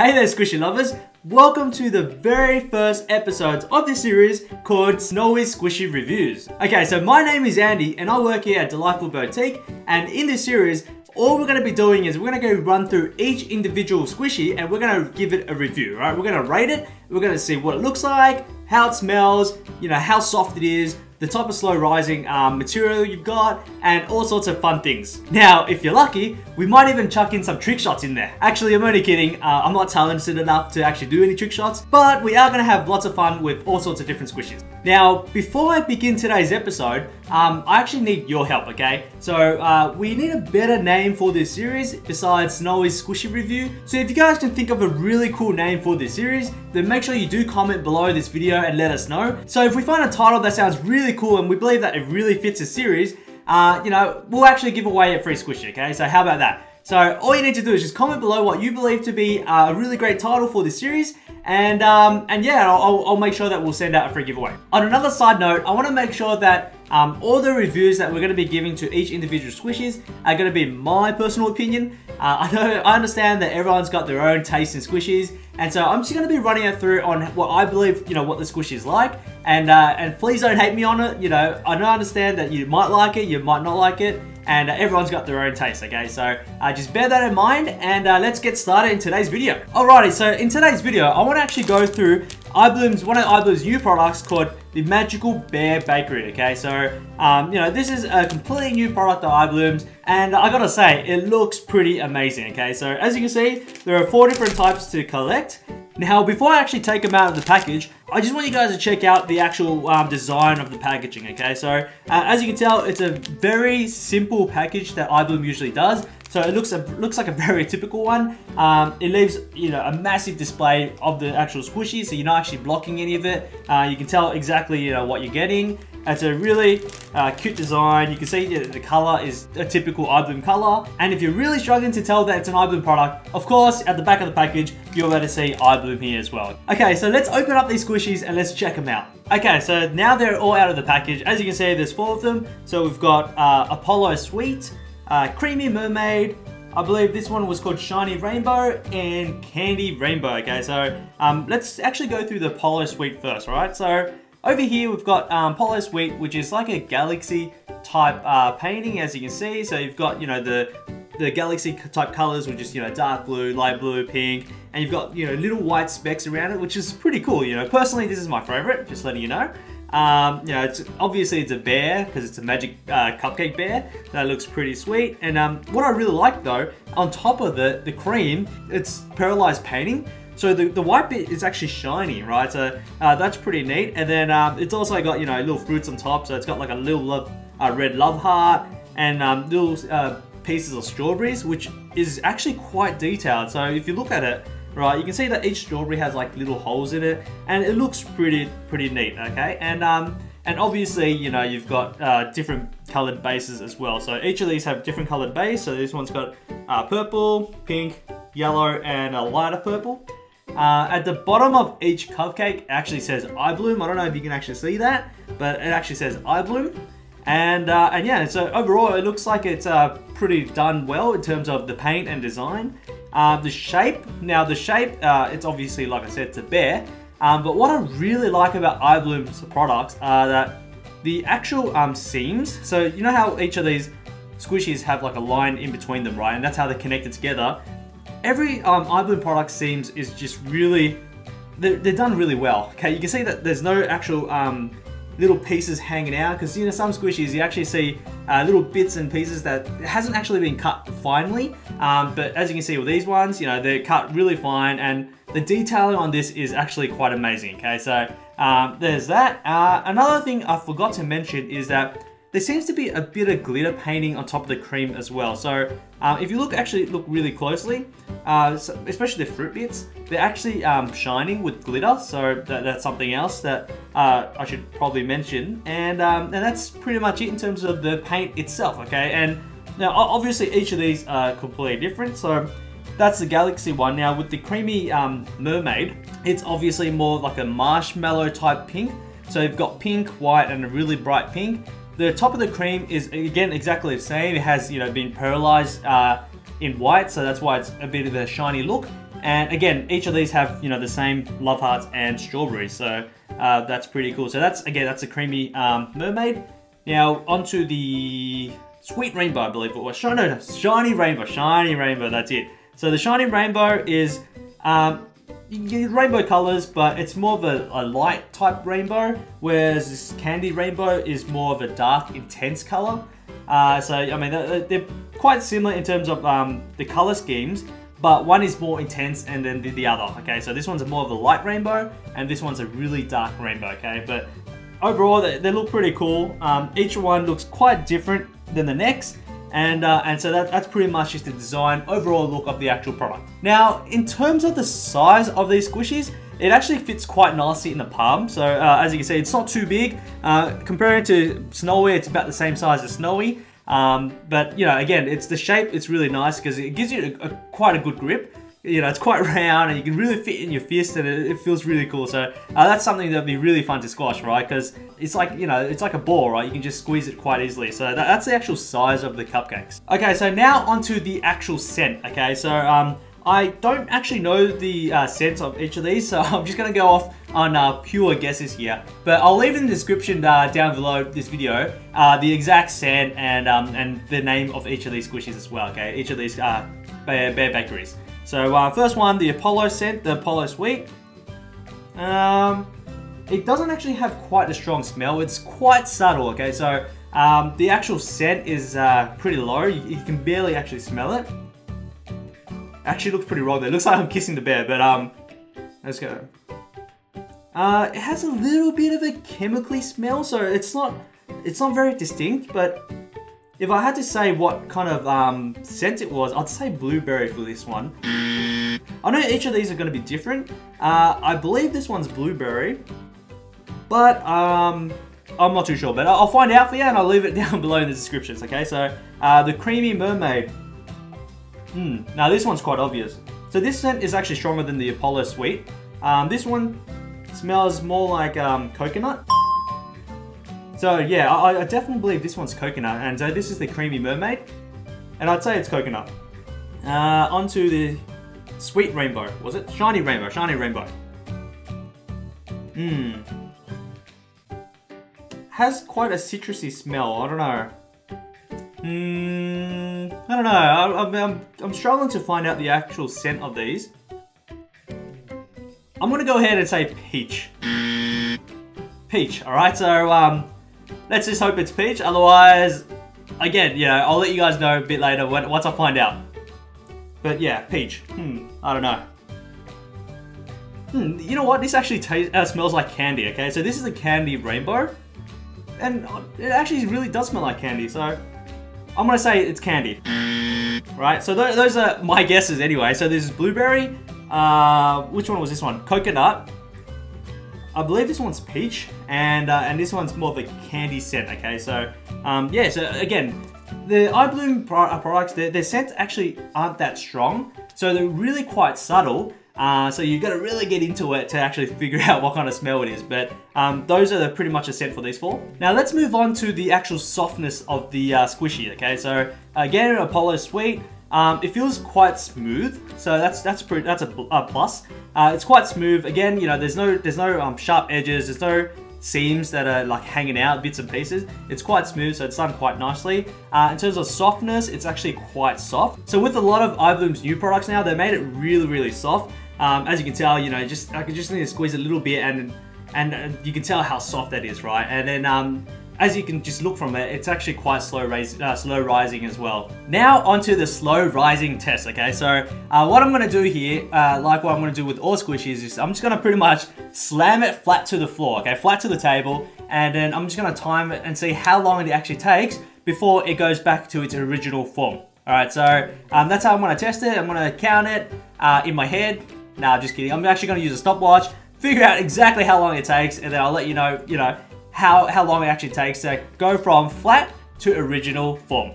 Hey there, squishy lovers! Welcome to the very first episode of this series called Snowy Squishy Reviews. Okay, so my name is Andy and I work here at Delightful Boutique, and in this series, all we're going to be doing is we're going to go run through each individual squishy and we're going to give it a review, right? We're going to rate it, we're going to see what it looks like, how it smells, how soft it is, the type of slow rising material you've got, and all sorts of fun things. Now, if you're lucky, we might even chuck in some trick shots in there. Actually, I'm only kidding. I'm not talented enough to actually do any trick shots, but we are gonna have lots of fun with all sorts of different squishies. Now, before I begin today's episode, I actually need your help, okay? So, we need a better name for this series besides Snowy's Squishy Review. So if you guys can think of a really cool name for this series, then make sure you do comment below this video and let us know. So if we find a title that sounds really cool and we believe that it really fits the series, we'll actually give away a free squishy, okay? So how about that? So all you need to do is just comment below what you believe to be a really great title for this series, and yeah, I'll make sure that we'll send out a free giveaway. On another side note, I want to make sure that all the reviews that we're going to be giving to each individual squishies are going to be my personal opinion. I understand that everyone's got their own taste in squishies, and so I'm just going to be running it through on what I believe, what the squishy is like, and please don't hate me on it. I understand that you might like it, you might not like it, and everyone's got their own taste, okay? So just bear that in mind, and let's get started in today's video. Alrighty, so in today's video, I want to actually go through one of iBloom's new products called the Magical Bear Bakery, okay? So, this is a completely new product of iBloom's, and I gotta say, it looks pretty amazing, okay? So, as you can see, there are 4 different types to collect. Now, before I actually take them out of the package, I just want you guys to check out the actual design of the packaging, okay? So, as you can tell, it's a very simple package that iBloom usually does. So it looks like a very typical one. It leaves a massive display of the actual squishy, so you're not actually blocking any of it. You can tell exactly what you're getting. It's a really cute design. You can see the color is a typical iBloom color. And if you're really struggling to tell that it's an iBloom product, of course, at the back of the package, you're able to see iBloom here as well. Okay, so let's open up these squishies and let's check them out. Okay, so now they're all out of the package. As you can see, there's 4 of them. So we've got Apollo Sweet, Creamy Mermaid, I believe this one was called Shiny Rainbow, and Candy Rainbow. Okay, so let's actually go through the Apollo Sweet first, right? So over here we've got Apollo Sweet, which is like a galaxy type painting, as you can see. So you've got the galaxy type colors, which is dark blue, light blue, pink, and you've got little white specks around it, which is pretty cool. Personally, this is my favorite, just letting you know. Obviously it's a bear because it's a magic cupcake bear. That looks pretty sweet. And what I really like though, on top of the cream, it's paralyzed painting. So the white bit is actually shiny, right? So that's pretty neat. And then it's also got little fruits on top. So it's got like a little red love heart and little pieces of strawberries, which is actually quite detailed. So if you look at it, right, you can see that each strawberry has like little holes in it, and it looks pretty neat, okay? And obviously, you've got different colored bases as well. So each of these have different colored base. So this one's got purple, pink, yellow, and a lighter purple. At the bottom of each cupcake, it actually says iBloom. I don't know if you can actually see that, but it actually says iBloom. And yeah, so overall, it looks like it's pretty done well in terms of the paint and design. The shape, it's obviously, like I said, it's a bear. But what I really like about iBloom's products are that the actual seams, so you know how each of these squishies have like a line in between them, right? And that's how they're connected together. Every iBloom product seams is just really, they're done really well. Okay, you can see that there's no actual little pieces hanging out, because some squishies you actually see little bits and pieces that hasn't actually been cut finely, but as you can see with these ones, they're cut really fine, and the detailing on this is actually quite amazing. Okay, so there's that. Another thing I forgot to mention is that there seems to be a bit of glitter painting on top of the cream as well. So if you look really closely, especially the fruit bits, they're actually shining with glitter. So that's something else that I should probably mention. And that's pretty much it in terms of the paint itself, okay? And now obviously each of these are completely different. So that's the Galaxy one. Now with the Creamy Mermaid, it's obviously more like a marshmallow type pink. So you've got pink, white, and a really bright pink. The top of the cream is, again, exactly the same. It has, been pearlized in white, so that's why it's a bit of a shiny look. And again, each of these have, the same love hearts and strawberries. So that's pretty cool. So that's a Creamy Mermaid. Now onto the Sweet Rainbow, I believe it was. No, Shiny Rainbow, that's it. So the Shiny Rainbow is rainbow colors, but it's more of a light type rainbow, whereas this Candy Rainbow is more of a dark, intense color. So, I mean, they're quite similar in terms of the color schemes, but one is more intense and then the other, okay? So this one's more of a light rainbow, and this one's a really dark rainbow, okay? But overall, they look pretty cool. Each one looks quite different than the next, and so that's pretty much just the design, overall look of the actual product. Now, in terms of the size of these squishies, it actually fits quite nicely in the palm. So as you can see, it's not too big. Comparing to Snowy, it's about the same size as Snowy. But again, it's the shape. It's really nice because it gives you quite a good grip. It's quite round and you can really fit in your fist, and it feels really cool. So that's something that'd be really fun to squash, right? Because it's like, it's like a ball, right? You can just squeeze it quite easily. So that's the actual size of the cupcakes. Okay, so now onto the actual scent. Okay, so I don't actually know the scents of each of these, so I'm just gonna go off on pure guesses here. But I'll leave in the description down below this video the exact scent and the name of each of these squishies as well. Okay, each of these Bear Bakeries. So first one, the Apollo scent, the Apollo Sweet. It doesn't actually have quite a strong smell. It's quite subtle. Okay, so the actual scent is pretty low. You can barely actually smell it. Actually looks pretty wrong there. Looks like I'm kissing the bear, but let's go. It has a little bit of a chemically smell, so it's not very distinct. But if I had to say what kind of scent it was, I'd say blueberry for this one. I know each of these are going to be different. I believe this one's blueberry, but I'm not too sure. But I'll find out for you, and I'll leave it down below in the descriptions. Okay, so the Creamy Mermaid. Now this one's quite obvious. So this scent is actually stronger than the Apollo Sweet. This one smells more like coconut. So yeah, I definitely believe this one's coconut, and so this is the Creamy Mermaid, and I'd say it's coconut. Onto the Sweet Rainbow, was it? Shiny Rainbow. Has quite a citrusy smell, I don't know. I don't know. I'm struggling to find out the actual scent of these. I'm gonna go ahead and say peach. Peach. All right. So let's just hope it's peach. Otherwise, again, I'll let you guys know a bit later once I find out. But yeah, peach. I don't know. You know what? This actually smells like candy. Okay, so this is a Candy Rainbow, and it actually really does smell like candy. So I'm gonna say it's candy. Right, so those are my guesses anyway. So this is blueberry. Which one was this one? Coconut. I believe this one's peach, and this one's more of a candy scent. Okay, so yeah. So again, the iBloom products, their scents actually aren't that strong, so they're really quite subtle. So you've got to really get into it to actually figure out what kind of smell it is. But those are pretty much a set for these four. Now let's move on to the actual softness of the squishy. Okay, so again, Apollo Sweet. It feels quite smooth, so that's a plus. It's quite smooth. Again, there's no sharp edges. There's no seams that are like hanging out, bits and pieces. It's quite smooth, so it's done quite nicely. In terms of softness, it's actually quite soft. So with a lot of iBloom's new products now, they made it really soft. As you can tell, I just need to squeeze a little bit, and you can tell how soft that is, right? And then as you can just look from it, it's actually quite slow rising as well. Now onto the slow rising test, okay? So what I'm gonna do here, like what I'm gonna do with all squishies, is I'm just gonna pretty much slam it flat to the floor, okay? Flat to the table, and then I'm just gonna time it and see how long it actually takes before it goes back to its original form. All right, so that's how I'm gonna test it. I'm gonna count it in my head. Nah, just kidding. I'm actually gonna use a stopwatch, figure out exactly how long it takes, and then I'll let you know, how long it actually takes to go from flat to original form.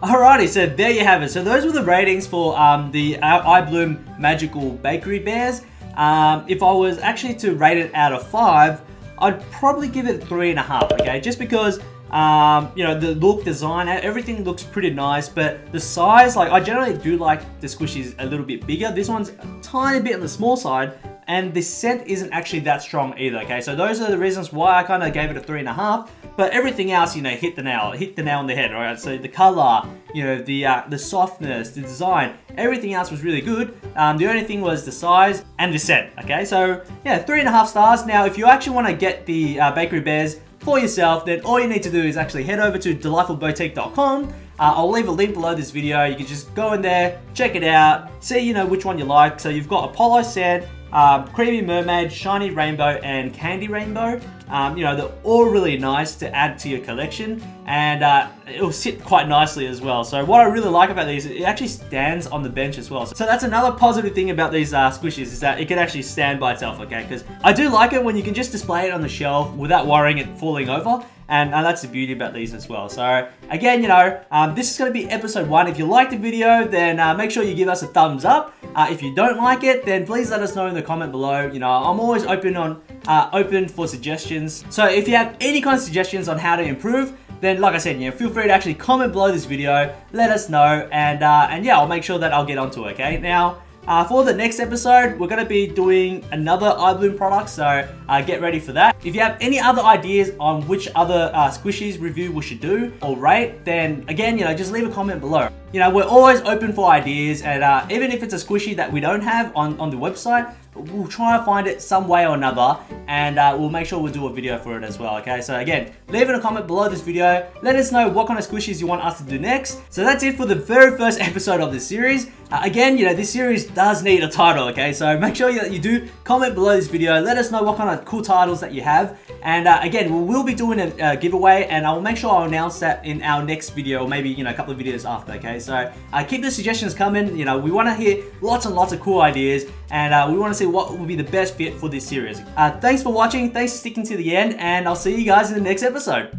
Alrighty, so there you have it. So those were the ratings for the iBloom Magical Bakery Bears. If I was actually to rate it out of 5, I'd probably give it 3.5, okay? Just because You know, the look, design, everything looks pretty nice, but the size, like I generally do like the squishies a little bit bigger. This one's a tiny bit on the small side, and the scent isn't actually that strong either, okay? So those are the reasons why I kind of gave it a 3.5, but everything else, you know, hit the nail on the head, all right? So the color, you know, the softness, the design, everything else was really good. The only thing was the size and the scent, okay? So yeah, 3.5 stars. Now, if you actually want to get the Bakery Bears for yourself, then all you need to do is actually head over to delightfulboutique.com. I'll leave a link below this video. You can just go in there, check it out, see, you know, which one you like. So you've got Apollo Sand, Creamy Mermaid, Shiny Rainbow, and Candy Rainbow. You know, they're all really nice to add to your collection, and it'll sit quite nicely as well. So what I really like about these, it actually stands on the bench as well. So that's another positive thing about these squishies, is that it can actually stand by itself, okay? Because I do like it when you can just display it on the shelf without worrying it falling over. And that's the beauty about these as well. So again, you know, this is going to be episode 1. If you liked the video, then make sure you give us a thumbs up. If you don't like it, then please let us know in the comment below. You know, I'm always open for suggestions. So if you have any kind of suggestions on how to improve, then like I said, you know, feel free to actually comment below this video, let us know, and yeah, I'll make sure that I'll get onto it, okay? Now, for the next episode, we're going to be doing another iBloom product, so get ready for that. If you have any other ideas on which other squishies review we should do or rate, then again, you know, just leave a comment below. You know, we're always open for ideas, and even if it's a squishy that we don't have on the website, we'll try and find it some way or another, and we'll make sure we'll do a video for it as well, okay? So again, leave in a comment below this video. Let us know what kind of squishies you want us to do next. So that's it for the very first episode of this series. Again, you know, this series does need a title, okay? So make sure that you do comment below this video. Let us know what kind of cool titles that you have. And again, we will be doing a giveaway, and I will make sure I'll announce that in our next video, or maybe, you know, a couple of videos after, okay? So keep the suggestions coming. You know, we want to hear lots and lots of cool ideas, and we want to see what will be the best fit for this series. Thanks for watching, thanks for sticking to the end, and I'll see you guys in the next episode.